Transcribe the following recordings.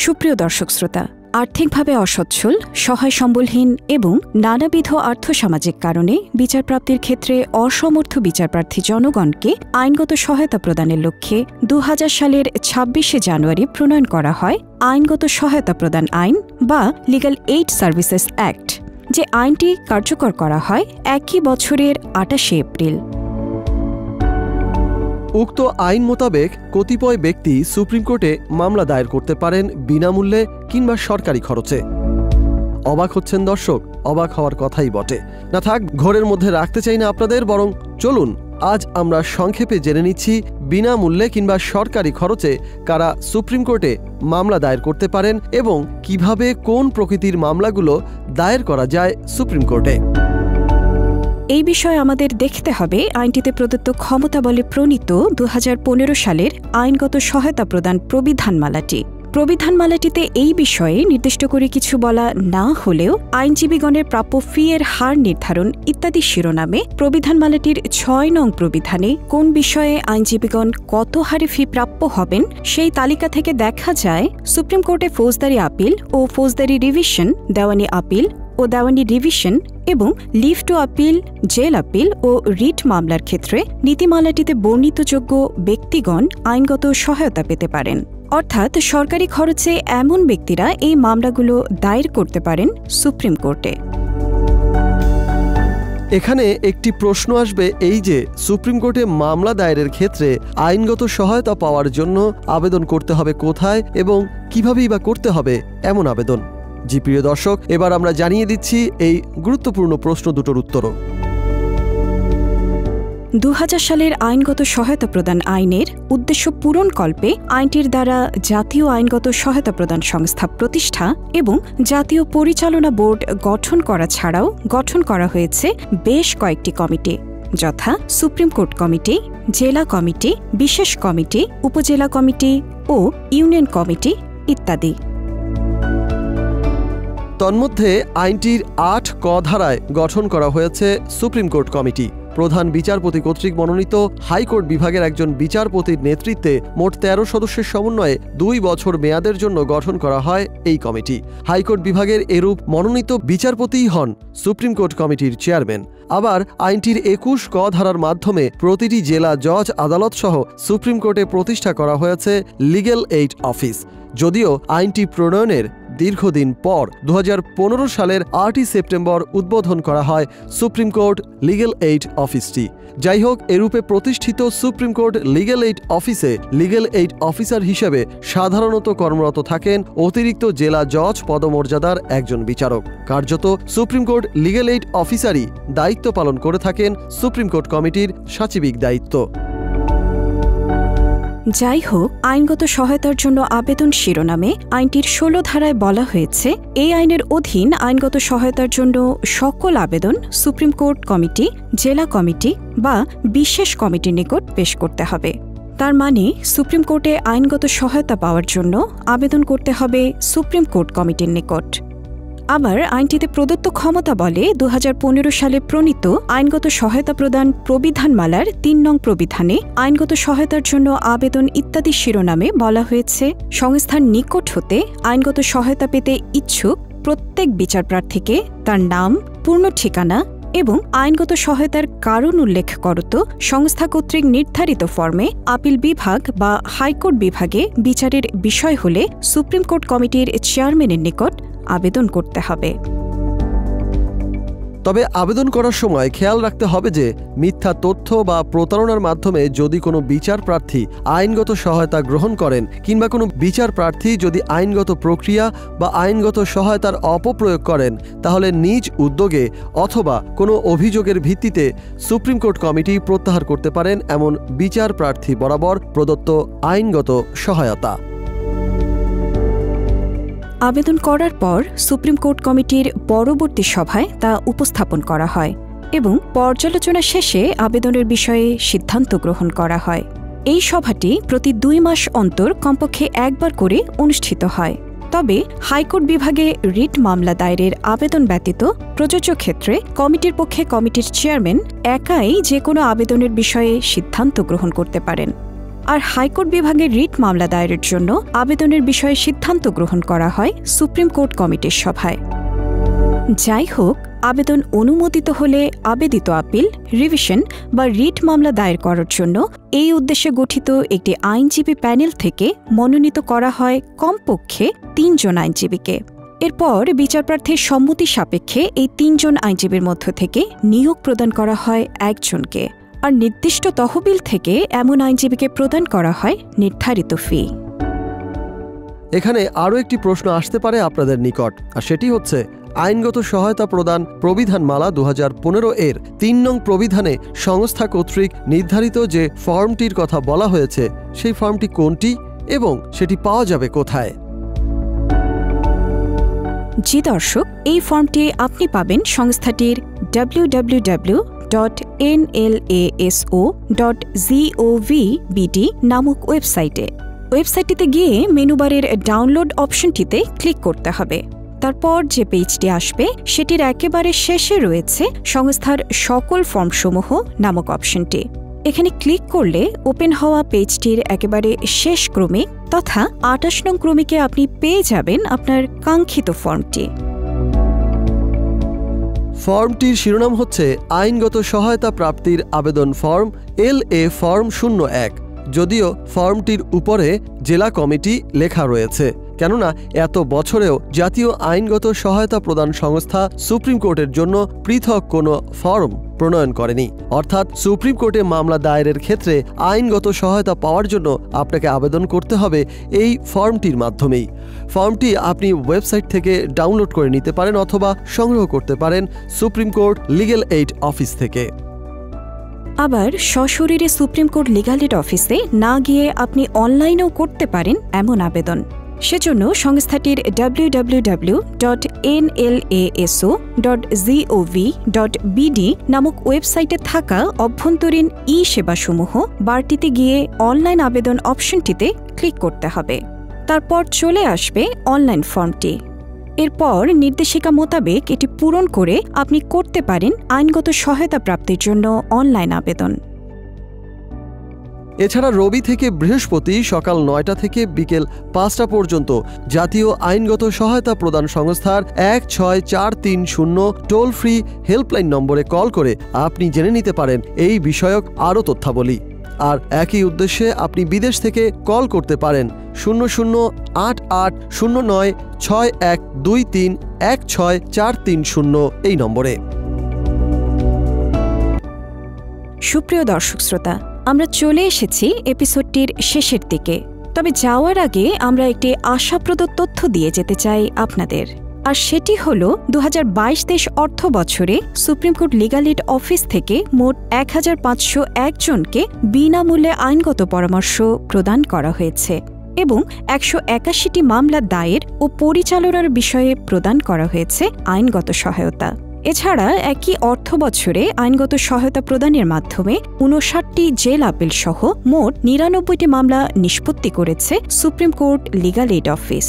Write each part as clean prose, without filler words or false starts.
সুপ্রিয় দর্শক শ্রোতা, আর্থিকভাবে অসচ্ছল, সহায় সম্বলহীন এবং নানাবিধ আর্থসামাজিক কারণে বিচারপ্রাপ্তির ক্ষেত্রে অসমর্থ বিচারপ্রার্থী জনগণকে আইনগত সহায়তা প্রদানের লক্ষ্যে ২০০০ সালের ২৬শে জানুয়ারি প্রণয়ন করা হয় আইনগত সহায়তা প্রদান আইন বা লিগ্যাল এইড সার্ভিসেস অ্যাক্ট, যে আইনটি কার্যকর করা হয় একই বছরের ২৮শে এপ্রিল। উক্ত আইন মোতাবেক কতিপয় ব্যক্তি সুপ্রিম কোর্টে মামলা দায়ের করতে পারেন বিনামূল্যে কিংবা সরকারি খরচে। অবাক হচ্ছেন দর্শক? অবাক হওয়ার কথাই বটে। না থাক, ঘোরের মধ্যে রাখতে চাই না আপনাদের, বরং চলুন আজ আমরা সংক্ষেপে জেনে নিচ্ছি বিনামূল্যে কিংবা সরকারি খরচে কারা সুপ্রিম কোর্টে মামলা দায়ের করতে পারেন এবং কিভাবে কোন প্রকৃতির মামলাগুলো দায়ের করা যায় সুপ্রিম কোর্টে। এই বিষয়ে আমাদের দেখতে হবে আইনটিতে প্রদত্ত ক্ষমতাবলে প্রণীত ২০১৫ সালের আইনগত সহায়তা প্রদান প্রবিধানমালাটি। প্রবিধানমালাটিতে এই বিষয়ে নির্দিষ্ট করে কিছু বলা না হলেও আইনজীবীগণের প্রাপ্য ফি এর হার নির্ধারণ ইত্যাদি শিরোনামে প্রবিধানমালাটির ৬ নং প্রবিধানে কোন বিষয়ে আইনজীবীগণ কত হারে ফি প্রাপ্য হবেন সেই তালিকা থেকে দেখা যায় সুপ্রিম কোর্টে ফৌজদারি আপিল ও ফৌজদারি রিভিশন, দেওয়ানি আপিল ও দেওয়ানি রিভিশন এবং leave to appeal, jail appeal ও রিট মামলার ক্ষেত্রে নীতিমালাটিতে বর্ণিতযোগ্য ব্যক্তিগণ আইনগত সহায়তা পেতে পারেন। অর্থাৎ সরকারি খরচে এমন ব্যক্তিরা এই মামলাগুলো দায়ের করতে পারেন সুপ্রিম কোর্টে। এখানে একটি প্রশ্ন আসবে, এই যে সুপ্রিম কোর্টে মামলা দায়েরের ক্ষেত্রে আইনগত সহায়তা পাওয়ার জন্য আবেদন করতে হবে কোথায় এবং কিভাবেই বা করতে হবে এমন আবেদন? জি প্রিয় দর্শক, এবার আমরা জানিয়ে দিচ্ছি এই গুরুত্বপূর্ণ প্রশ্ন দুটোর উত্তরও। ২০০০ সালের আইনগত সহায়তা প্রদান আইনের উদ্দেশ্য পূরণকল্পে আইনটির দ্বারা জাতীয় আইনগত সহায়তা প্রদান সংস্থা প্রতিষ্ঠা এবং জাতীয় পরিচালনা বোর্ড গঠন করা ছাড়াও গঠন করা হয়েছে বেশ কয়েকটি কমিটি, যথা সুপ্রিম কোর্ট কমিটি, জেলা কমিটি, বিশেষ কমিটি, উপজেলা কমিটি ও ইউনিয়ন কমিটি ইত্যাদি। তন্মধ্যে আইনটির ৮ ক ধারায় গঠন করা হয়েছে সুপ্রিম কোর্ট কমিটি। প্রধান বিচারপতি কর্তৃক মনোনীত হাইকোর্ট বিভাগের একজন বিচারপতির নেতৃত্বে মোট ১৩ সদস্যের সমন্বয়ে ২ বছর মেয়াদের জন্য গঠন করা হয় এই কমিটি। হাইকোর্ট বিভাগের এরূপ মনোনীত বিচারপতিই হন সুপ্রিম কোর্ট কমিটির চেয়ারম্যান। আবার আইনটির ২১ ক ধারার মাধ্যমে প্রতিটি জেলা জজ আদালত সহ সুপ্রিম কোর্টে প্রতিষ্ঠা করা হয়েছে লিগ্যাল এইড অফিস। যদিও আইনটি প্রণয়নের দীর্ঘদিন পর ২০১৫ সালের ৮ই সেপ্টেম্বর উদ্বোধন করা হয় সুপ্রিম কোর্ট লিগ্যাল এইড অফিসটি। যাই হোক, এরূপে প্রতিষ্ঠিত সুপ্রিম কোর্ট লিগ্যাল এইড অফিসে লিগ্যাল এইড অফিসার হিসেবে সাধারণত কর্মরত থাকেন অতিরিক্ত জেলা জজ পদমর্যাদার একজন বিচারক। কার্যত সুপ্রিম কোর্ট লিগ্যাল এইড অফিসারই দায়িত্ব পালন করে থাকেন সুপ্রিম কোর্ট কমিটির সাচিবিক দায়িত্ব। যাই হোক, আইনগত সহায়তার জন্য আবেদন শিরোনামে আইনটির ১৬ ধারায় বলা হয়েছে, এই আইনের অধীন আইনগত সহায়তার জন্য সকল আবেদন সুপ্রিম কোর্ট কমিটি, জেলা কমিটি বা বিশেষ কমিটির নিকট পেশ করতে হবে। তার মানে সুপ্রিম কোর্টে আইনগত সহায়তা পাওয়ার জন্য আবেদন করতে হবে সুপ্রিম কোর্ট কমিটির নিকট। আবার আইনটিতে প্রদত্ত ক্ষমতা বলে ২০১৫ সালে প্রণীত আইনগত সহায়তা প্রদান প্রবিধানমালার ৩ নং প্রবিধানে আইনগত সহায়তার জন্য আবেদন ইত্যাদি শিরোনামে বলা হয়েছে, সংস্থার নিকট হতে আইনগত সহায়তা পেতে ইচ্ছুক প্রত্যেক বিচারপ্রার্থীকে তার নাম, পূর্ণ ঠিকানা এবং আইনগত সহায়তার কারণ উল্লেখ করত সংস্থা কর্তৃক নির্ধারিত ফর্মে আপিল বিভাগ বা হাইকোর্ট বিভাগে বিচারের বিষয় হলে সুপ্রিম কোর্ট কমিটির চেয়ারম্যানের নিকট আবেদন করতে হবে। তবে আবেদন করার সময় খেয়াল রাখতে হবে যে মিথ্যা তথ্য বা প্রতারণার মাধ্যমে যদি কোনো বিচার প্রার্থী আইনগত সহায়তা গ্রহণ করেন কিংবা কোনো বিচার প্রার্থী যদি আইনগত প্রক্রিয়া বা আইনগত সহায়তার অপপ্রয়োগ করেন, তাহলে নিজ উদ্যোগে অথবা কোনো অভিযোগের ভিত্তিতে সুপ্রিম কোর্ট কমিটি প্রত্যাহার করতে পারেন এমন বিচার প্রার্থী বরাবর প্রদত্ত আইনগত সহায়তা। আবেদন করার পর সুপ্রিম কোর্ট কমিটির পরবর্তী সভায় তা উপস্থাপন করা হয় এবং পর্যালোচনা শেষে আবেদনের বিষয়ে সিদ্ধান্ত গ্রহণ করা হয়। এই সভাটি প্রতি ২ মাস অন্তর কমপক্ষে একবার করে অনুষ্ঠিত হয়। তবে হাইকোর্ট বিভাগে রিট মামলা দায়েরের আবেদন ব্যতীত প্রযোজ্য ক্ষেত্রে কমিটির পক্ষে কমিটির চেয়ারম্যান একাই যে কোনো আবেদনের বিষয়ে সিদ্ধান্ত গ্রহণ করতে পারেন। আর হাইকোর্ট বিভাগের রিট মামলা দায়েরের জন্য আবেদনের বিষয়ে সিদ্ধান্ত গ্রহণ করা হয় সুপ্রিম কোর্ট কমিটির সভায়। যাই হোক, আবেদন অনুমোদিত হলে আবেদিত আপিল, রিভিশন বা রিট মামলা দায়ের করার জন্য এই উদ্দেশ্যে গঠিত একটি আইনজীবী প্যানেল থেকে মনোনীত করা হয় কমপক্ষে ৩ জন আইনজীবীকে। এরপর বিচারপ্রার্থীর সম্মতি সাপেক্ষে এই ৩ জন আইনজীবীর মধ্য থেকে নিয়োগ প্রদান করা হয় একজনকে, আর নির্দিষ্ট তহবিল থেকে এমন আইনজীবীকে প্রদান করা হয় নির্ধারিত ফি। এখানে আরও একটি প্রশ্ন আসতে পারে আপনাদের নিকট, আর সেটি হচ্ছে আইনগত সহায়তা প্রদান প্রবিধানমালা 2015 এর ৩ নং প্রবিধানে সংস্থা কর্তৃক নির্ধারিত যে ফর্মটির কথা বলা হয়েছে সেই ফর্মটি কোনটি এবং সেটি পাওয়া যাবে কোথায়? জি দর্শক, এই ফর্মটি আপনি পাবেন সংস্থাটির www.nlaso.govbd নামক ওয়েবসাইটে। ওয়েবসাইটটিতে গিয়ে মেনুবারের ডাউনলোড অপশনটিতে ক্লিক করতে হবে। তারপর যে পেজটি আসবে সেটির একেবারে শেষে রয়েছে সংস্থার সকল ফর্মসমূহ নামক অপশনটি। এখানে ক্লিক করলে ওপেন হওয়া পেজটির একেবারে শেষ ক্রমিক তথা ২৮ নং ক্রমিকে আপনি পেয়ে যাবেন আপনার কাঙ্ক্ষিত ফর্মটি। ফর্মটির শিরোনাম হচ্ছে আইনগত সহায়তা প্রাপ্তির আবেদন ফর্ম LA ফর্ম 01। যদিও ফর্মটির উপরে জেলা কমিটি লেখা রয়েছে, কেননা এত বছরেও জাতীয় আইনগত সহায়তা প্রদান সংস্থা সুপ্রিম কোর্টের জন্য পৃথক কোনো ফর্ম প্রণয়ন করেনি। অর্থাৎ সুপ্রিম কোর্টে মামলা দায়েরের ক্ষেত্রে আইনগত সহায়তা পাওয়ার জন্য আপনাকে আবেদন করতে হবে এই ফর্মটির মাধ্যমেই। ফর্মটি আপনি ওয়েবসাইট থেকে ডাউনলোড করে নিতে পারেন অথবা সংগ্রহ করতে পারেন supreme court legal aid office থেকে। আবার সশরীরে সুপ্রিম কোর্ট লিগ্যাল এইড অফিসে না গিয়ে আপনি অনলাইনেও করতে পারেন এমন আবেদন। সেজন্য সংস্থাটির www.nlaso.govbd নামক ওয়েবসাইটে থাকা অভ্যন্তরীণ সেবাসমূহ বারটিতে গিয়ে অনলাইন আবেদন অপশনটিতে ক্লিক করতে হবে। তারপর চলে আসবে অনলাইন ফর্মটি। এরপর নির্দেশিকা মোতাবেক এটি পূরণ করে আপনি করতে পারেন আইনগত সহায়তা প্রাপ্তির জন্য অনলাইন আবেদন। এছাড়া রবি থেকে বৃহস্পতি সকাল ৯টা থেকে বিকেল ৫টা পর্যন্ত জাতীয় আইনগত সহায়তা প্রদান সংস্থার ১৬৪৩০ টোল ফ্রি হেল্পলাইন নম্বরে কল করে আপনি জেনে নিতে পারেন এই বিষয়ক আরও তথ্যাবলী। আর একই উদ্দেশ্যে আপনি বিদেশ থেকে কল করতে পারেন 0088096123164330 এই নম্বরে। সুপ্রিয় দর্শক শ্রোতা, আমরা চলে এসেছি এপিসোডটির শেষের দিকে। তবে যাওয়ার আগে আমরা একটি আশাপ্রদ তথ্য দিয়ে যেতে চাই আপনাদের, আর সেটি হল ২০২২-২৩ অর্থ বছরে supreme court legal aid office থেকে মোট ১৫০১ জনকে বিনামূল্যে আইনগত পরামর্শ প্রদান করা হয়েছে এবং ১৮১টি মামলা দায়ের ও পরিচালনার বিষয়ে প্রদান করা হয়েছে আইনগত সহায়তা। এছাড়া একই অর্থ বছরে আইনগত সহায়তা প্রদানের মাধ্যমে ৫৯টি জেল আপিল সহ মোট ৯৯টি মামলা নিষ্পত্তি করেছে supreme court legal aid office.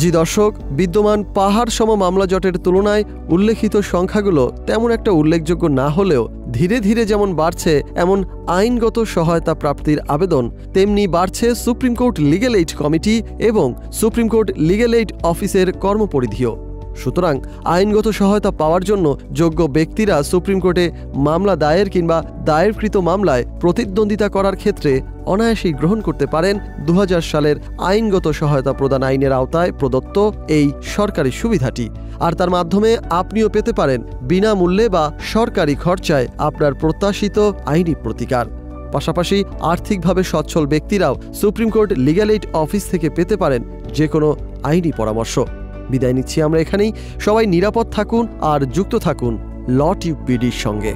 জি দর্শক, বিদ্যমান পাহাড় সম মামলা জটের তুলনায় উল্লেখিত সংখ্যাগুলো তেমন একটা উল্লেখযোগ্য না হলেও ধীরে ধীরে যেমন বাড়ছে এমন আইনগত সহায়তা প্রাপ্তির আবেদন, তেমনি বাড়ছে supreme court legal aid committee এবং সুপ্রিম কোর্ট লিগ্যাল এইড অফিসের কর্মপরিধিও। সুতরাং আইনগত সহায়তা পাওয়ার জন্য যোগ্য ব্যক্তিরা সুপ্রিম কোর্টে মামলা দায়ের কিংবা দায়েরকৃত মামলায় প্রতিদ্বন্দ্বিতা করার ক্ষেত্রে অনায়াসেই গ্রহণ করতে পারেন ২০০০ সালের আইনগত সহায়তা প্রদান আইনের আওতায় প্রদত্ত এই সরকারি সুবিধাটি। আর তার মাধ্যমে আপনিও পেতে পারেন বিনামূল্যে বা সরকারি খরচায় আপনার প্রত্যাশিত আইনি প্রতিকার। পাশাপাশি আর্থিকভাবে সচ্ছল ব্যক্তিরাও supreme court legal aid office থেকে পেতে পারেন যে কোনো আইনি পরামর্শ। বিদায় নিচ্ছি আমরা এখানেই। সবাই নিরাপদ থাকুন আর যুক্ত থাকুন ল টিউব বিডির সঙ্গে।